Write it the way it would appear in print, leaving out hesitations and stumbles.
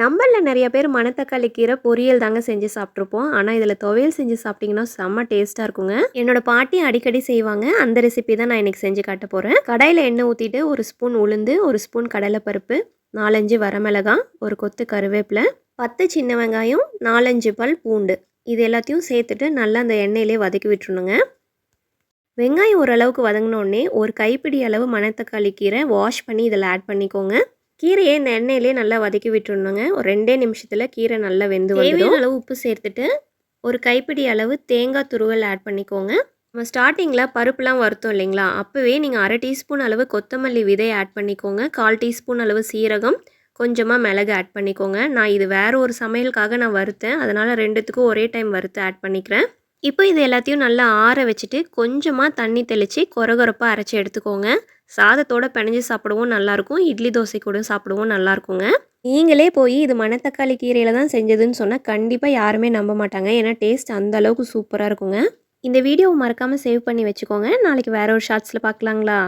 நம்மள நெறைய பேர் மணத்தக்காளி கீரை பொரியல் தாங்க செஞ்சு சாப்பிட்ருப்போம். ஆனா, இதில துவையல் செஞ்சு சாப்பிட்டிங்கன்னா செம்ம டேஸ்ட்டா இருக்குங்க. என்னோட பாட்டி அடிக்கடி செய்வாங்க. அந்த ரெசிபி தான் நான் இன்னைக்கு செஞ்சு காட்ட போறேன். கடாயில எண்ணெய் ஊத்திட்டு 1 ஸ்பூன் உளுந்து, 1 ஸ்பூன் கடலைப்பருப்பு, 4, 5 வரமிளகாய், ஒரு கொத்து கருவேப்பிலை, 10 சின்ன வெங்காயம், 4, 5 பல் பூண்டு. இது எல்லாத்தையும் சேர்த்துட்டு நல்லா அந்த எண்ணெயிலே வதக்கி விட்டுறணுங்க. வெங்காயம் ஓரளவுக்கு வதங்கினோடனே ஒரு கைப்பிடி அளவு மணத்தக்காளி கீரை வாஷ் பண்ணி இதில் ஆட் பண்ணிக்கோங்க. கீரையை இந்த எண்ணெயிலே நல்லா வதக்கி விட்டுருணுங்க. ஒரு 2 நிமிஷத்தில் கீரை நல்லா வெந்து வந்துடும். தேவையான அளவு உப்பு சேர்த்துட்டு ஒரு கைப்பிடி அளவு தேங்காய் துருவல் ஆட் பண்ணிக்கோங்க. நம்ம ஸ்டார்டிங்கில் பருப்புலாம் வறுத்தோம் இல்லைங்களா, அப்போவே நீங்கள் 1/2 டீஸ்பூன் அளவு கொத்தமல்லி விதை ஆட் பண்ணிக்கோங்க. 1/4 டீஸ்பூன் அளவு சீரகம், கொஞ்சமாக மிளகு ஆட் பண்ணிக்கோங்க. நான் இது வேறு ஒரு சமையலுக்காக நான் வறுத்தேன், அதனால் 2த்துக்கும் ஒரே டைம் வறுத்து ஆட் பண்ணிக்கிறேன். இப்போ இது எல்லாத்தையும் நல்லா ஆற வச்சுட்டு கொஞ்சமாக தண்ணி தெளித்து கொரகொரப்பாக அரைச்சி எடுத்துக்கோங்க. சாதத்தோடு பிணைஞ்சு சாப்பிடவும் நல்லாயிருக்கும், இட்லி தோசை கூட சாப்பிடவும் நல்லாயிருக்குங்க. நீங்களே போய் இது மணத்தக்காளி கீரையில் தான் செஞ்சதுன்னு சொன்னால் கண்டிப்பாக யாருமே நம்ப மாட்டாங்க. ஏன்னா டேஸ்ட் அந்த அளவுக்கு சூப்பராக இருக்குங்க. இந்த வீடியோவை மறக்காமல் சேவ் பண்ணி வச்சுக்கோங்க. நாளைக்கு வேறு ஒரு ஷார்ட்ஸில் பார்க்கலாங்களா?